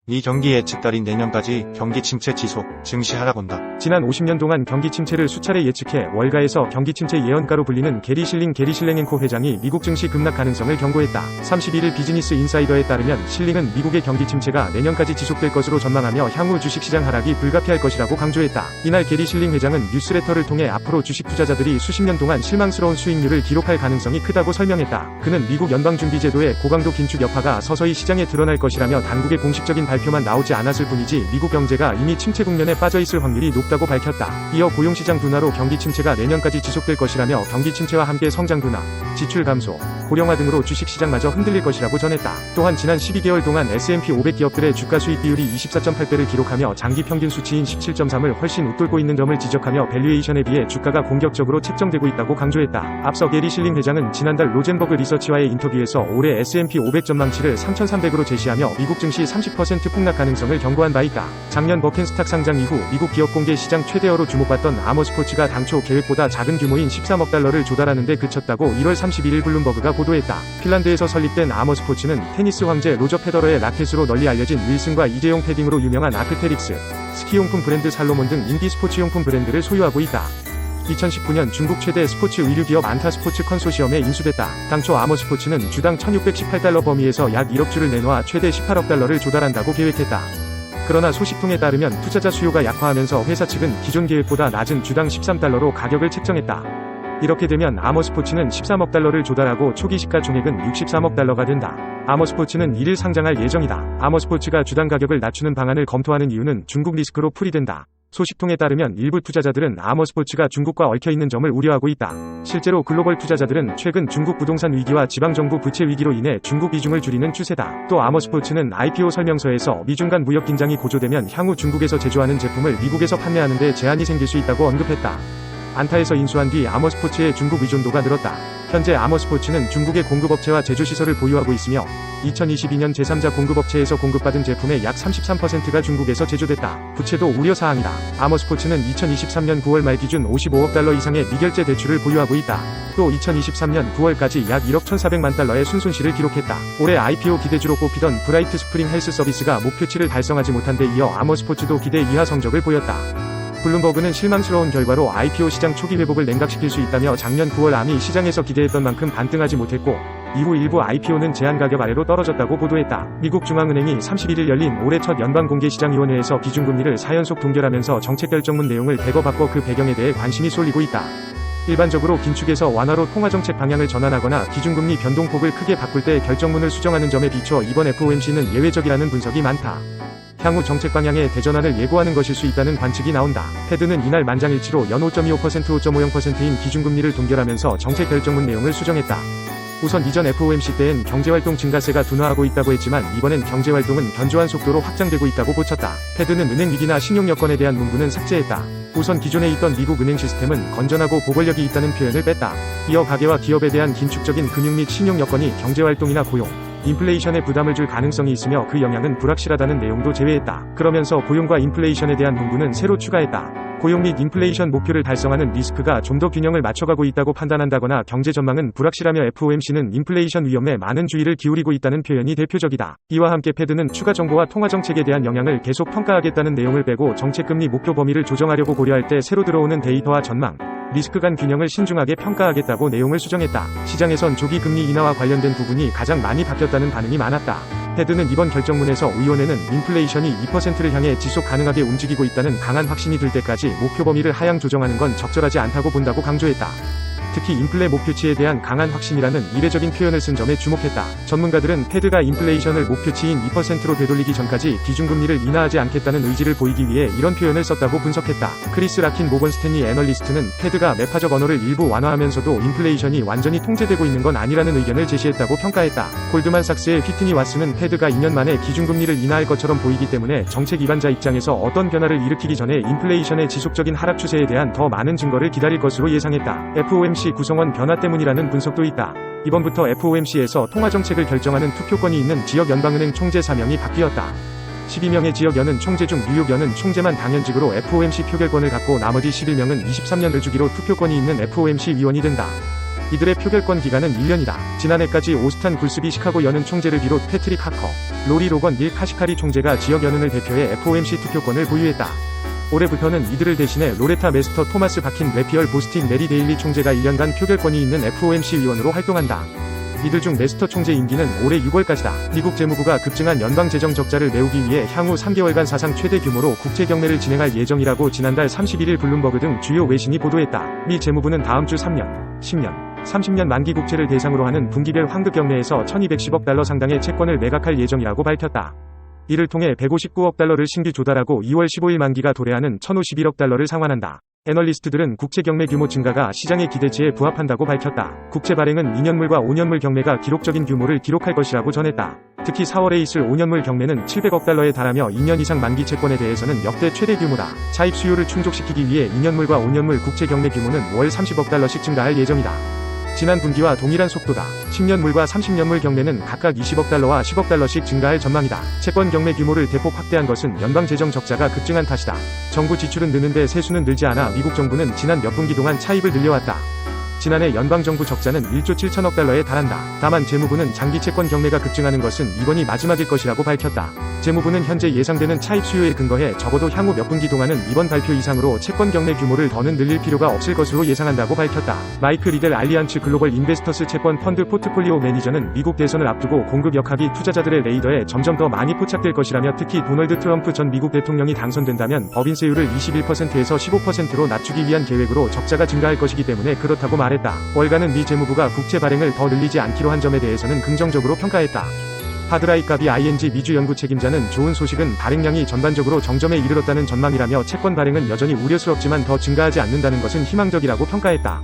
이 경기 예측 달인 내년까지 경기 침체 지속, 증시하락 온다. 지난 50년 동안 경기 침체를 수차례 예측해 월가에서 경기 침체 예언가로 불리는 게리 실링&코 회장이 미국 증시 급락 가능성을 경고했다. 31일 비즈니스 인사이더에 따르면 실링은 미국의 경기 침체가 내년까지 지속될 것으로 전망하며 향후 주식시장 하락이 불가피할 것이라고 강조했다. 이날 게리 실링 회장은 뉴스레터를 통해 앞으로 주식 투자자들이 수십 년 동안 실망스러운 수익률을 기록할 가능성이 크다고 설명했다. 그는 미국 연방준비제도의 고강도 긴축 여파가 서서히 시장에 드러날 것이라며 당국의 공식적인 발표만 나오지 않았을 뿐이지 미국 경제가 이미 침체 국면에 빠져있을 확률이 높다고 밝혔다. 이어 고용시장 둔화로 경기 침체가 내년까지 지속될 것이라며 경기 침체와 함께 성장 둔화, 지출 감소, 고령화 등으로 주식시장마저 흔들릴 것이라고 전했다. 또한 지난 12개월 동안 S&P 500 기업들의 주가 수익 비율이 24.8배를 기록하며 장기 평균 수치인 17.3을 훨씬 웃돌고 있는 점을 지적하며 밸류에이션에 비해 주가가 공격적으로 책정되고 있다고 강조했다. 앞서 게리 실링 회장은 지난달 로젠버그 리서치와의 인터뷰에서 올해 S&P 500 전망치를 3,300으로 제시하며 미국 증시 30% 폭락 가능성을 경고한 바 있다. 작년 버켄스탁 상장 이후 미국 기업 공개 시장 최대어로 주목받던 아머스포츠가 당초 계획보다 작은 규모인 13억 달러를 조달하는 데 그쳤다고 1월 31일 블룸버그가 보도했다. 핀란드에서 설립된 아머스포츠는 테니스 황제 로저 페더러의 라켓으로 널리 알려진 윌슨과 이재용 패딩으로 유명한 아크테릭스, 스키용품 브랜드 살로몬 등 인기 스포츠용품 브랜드를 소유하고 있다. 2019년 중국 최대 스포츠 의류 기업 안타스포츠 컨소시엄에 인수됐다. 당초 아머스포츠는 주당 1,618달러 범위에서 약 1억 주를 내놓아 최대 18억 달러를 조달한다고 계획했다. 그러나 소식통에 따르면 투자자 수요가 약화하면서 회사 측은 기존 계획보다 낮은 주당 13달러로 가격을 책정했다. 이렇게 되면 아머스포츠는 13억 달러를 조달하고 초기 시가총액은 63억 달러가 된다. 아머스포츠는 1일 상장할 예정이다. 아머스포츠가 주당 가격을 낮추는 방안을 검토하는 이유는 중국 리스크로 풀이된다. 소식통에 따르면 일부 투자자들은 아머스포츠가 중국과 얽혀있는 점을 우려하고 있다. 실제로 글로벌 투자자들은 최근 중국 부동산 위기와 지방정부 부채 위기로 인해 중국 비중을 줄이는 추세다. 또 아머스포츠는 IPO 설명서에서 미중 간 무역 긴장이 고조되면 향후 중국에서 제조하는 제품을 미국에서 판매하는 데 제한이 생길 수 있다고 언급했다. 안타에서 인수한 뒤 아머스포츠의 중국 의존도가 늘었다. 현재 아머스포츠는 중국의 공급업체와 제조시설을 보유하고 있으며 2022년 제3자 공급업체에서 공급받은 제품의 약 33%가 중국에서 제조됐다. 부채도 우려사항이다. 아머스포츠는 2023년 9월 말 기준 55억 달러 이상의 미결제 대출을 보유하고 있다. 또 2023년 9월까지 약 1억 1,400만 달러의 순손실을 기록했다. 올해 IPO 기대주로 꼽히던 브라이트 스프링 헬스 서비스가 목표치를 달성하지 못한 데 이어 아머스포츠도 기대 이하 성적을 보였다. 블룸버그는 실망스러운 결과로 IPO 시장 초기 회복을 냉각시킬 수 있다며 작년 9월 암이 시장에서 기대했던 만큼 반등하지 못했고 이후 일부 IPO는 제한 가격 아래로 떨어졌다고 보도했다. 미국 중앙은행이 31일 열린 올해 첫 연방공개시장위원회에서 기준금리를 4연속 동결하면서 정책결정문 내용을 대거 바꿔 그 배경에 대해 관심이 쏠리고 있다. 일반적으로 긴축에서 완화로 통화정책 방향을 전환하거나 기준금리 변동폭을 크게 바꿀 때 결정문을 수정하는 점에 비춰 이번 FOMC는 예외적이라는 분석이 많다. 향후 정책 방향의 대전환을 예고하는 것일 수 있다는 관측이 나온다. 패드는 이날 만장일치로 연 5.25%, 5.50%인 기준금리를 동결하면서 정책 결정문 내용을 수정했다. 우선 이전 FOMC 때엔 경제활동 증가세가 둔화하고 있다고 했지만 이번엔 경제활동은 견조한 속도로 확장되고 있다고 보쳤다. 패드는 은행 위기나 신용 여건에 대한 문구는 삭제했다. 우선 기존에 있던 미국 은행 시스템은 건전하고 보궐력이 있다는 표현을 뺐다. 이어 가계와 기업에 대한 긴축적인 금융 및 신용 여건이 경제활동이나 고용, 인플레이션에 부담을 줄 가능성이 있으며 그 영향은 불확실하다는 내용도 제외했다. 그러면서 고용과 인플레이션에 대한 문구는 새로 추가했다. 고용 및 인플레이션 목표를 달성하는 리스크가 좀 더 균형을 맞춰가고 있다고 판단한다거나 경제 전망은 불확실하며 FOMC는 인플레이션 위험에 많은 주의를 기울이고 있다는 표현이 대표적이다. 이와 함께 패드는 추가 정보와 통화정책에 대한 영향을 계속 평가하겠다는 내용을 빼고 정책금리 목표 범위를 조정하려고 고려할 때 새로 들어오는 데이터와 전망, 리스크 간 균형을 신중하게 평가하겠다고 내용을 수정했다. 시장에선 조기 금리 인하와 관련된 부분이 가장 많이 바뀌었다는 반응이 많았다. 패드는 이번 결정문에서 위원회는 인플레이션이 2%를 향해 지속 가능하게 움직이고 있다는 강한 확신이 들 때까지 목표 범위를 하향 조정하는 건 적절하지 않다고 본다고 강조했다. 특히 인플레 목표치에 대한 강한 확신이라는 이례적인 표현을 쓴 점에 주목했다. 전문가들은 패드가 인플레이션을 목표치인 2%로 되돌리기 전까지 기준금리를 인하하지 않겠다는 의지를 보이기 위해 이런 표현을 썼다고 분석했다. 크리스 라킨 모건 스탠리 애널리스트는 패드가 매파적 언어를 일부 완화하면서도 인플레이션이 완전히 통제되고 있는 건 아니라는 의견을 제시했다고 평가했다. 골드만삭스의 휘트니 와스는 패드가 2년 만에 기준금리를 인하할 것처럼 보이기 때문에 정책 입안자 입장에서 어떤 변화를 일으키기 전에 인플레이션의 지속적인 하락 추세에 대한 더 많은 증거를 기다릴 것으로 예상했다. FOMC 구성원 변화 때문이라는 분석도 있다. 이번부터 FOMC에서 통화정책을 결정하는 투표권이 있는 지역 연방은행 총재 4명이 바뀌었다. 12명의 지역연은 총재 중 뉴욕연은 총재만 당연직으로 FOMC 표결권을 갖고 나머지 11명은 23년을 주기로 투표권이 있는 FOMC 위원이 된다. 이들의 표결권 기간은 1년이다. 지난해까지 오스탄 굴스비 시카고 연은 총재를 비롯 패트릭 하커, 로리 로건 닐 카시카리 총재가 지역 연은을 대표해 FOMC 투표권을 보유했다. 올해부터는 이들을 대신해 로레타 메스터 토마스 바킨 레피얼 보스틴 메리 데일리 총재가 1년간 표결권이 있는 FOMC 위원으로 활동한다. 이들 중 메스터 총재 임기는 올해 6월까지다. 미국 재무부가 급증한 연방 재정 적자를 메우기 위해 향후 3개월간 사상 최대 규모로 국채 경매를 진행할 예정이라고 지난달 31일 블룸버그 등 주요 외신이 보도했다. 미 재무부는 다음 주 3년, 10년, 30년 만기 국채를 대상으로 하는 분기별 환급 경매에서 1210억 달러 상당의 채권을 매각할 예정이라고 밝혔다. 이를 통해 159억 달러를 신규 조달하고 2월 15일 만기가 도래하는 1051억 달러를 상환한다. 애널리스트들은 국채 경매 규모 증가가 시장의 기대치에 부합한다고 밝혔다. 국채 발행은 2년물과 5년물 경매가 기록적인 규모를 기록할 것이라고 전했다. 특히 4월에 있을 5년물 경매는 700억 달러에 달하며 2년 이상 만기 채권에 대해서는 역대 최대 규모다. 차입 수요를 충족시키기 위해 2년물과 5년물 국채 경매 규모는 월 30억 달러씩 증가할 예정이다. 지난 분기와 동일한 속도다. 10년물과 30년물 경매는 각각 20억 달러와 10억 달러씩 증가할 전망이다. 채권 경매 규모를 대폭 확대한 것은 연방 재정 적자가 급증한 탓이다. 정부 지출은 느는데 세수는 늘지 않아 미국 정부는 지난 몇 분기 동안 차입을 늘려왔다. 지난해 연방정부 적자는 1조 7천억 달러에 달한다. 다만 재무부는 장기 채권 경매가 급증하는 것은 이번이 마지막일 것이라고 밝혔다. 재무부는 현재 예상되는 차입 수요에 근거해 적어도 향후 몇 분기 동안은 이번 발표 이상으로 채권 경매 규모를 더는 늘릴 필요가 없을 것으로 예상한다고 밝혔다. 마이크 리델 알리안츠 글로벌 인베스터스 채권 펀드 포트폴리오 매니저는 미국 대선을 앞두고 공급 역학이 투자자들의 레이더에 점점 더 많이 포착될 것이라며 특히 도널드 트럼프 전 미국 대통령이 당선된다면 법인세율을 21%에서 15%로 낮추기 위한 계획으로 적자가 증가할 것이기 때문에 그렇다고 말했다. 월가는 미 재무부가 국채 발행을 더 늘리지 않기로 한 점에 대해서는 긍정적으로 평가했다. 하드라이 가비 ING 미주 연구 책임자는 좋은 소식은 발행량이 전반적으로 정점에 이르렀다는 전망이라며 채권 발행은 여전히 우려스럽지만 더 증가하지 않는다는 것은 희망적이라고 평가했다.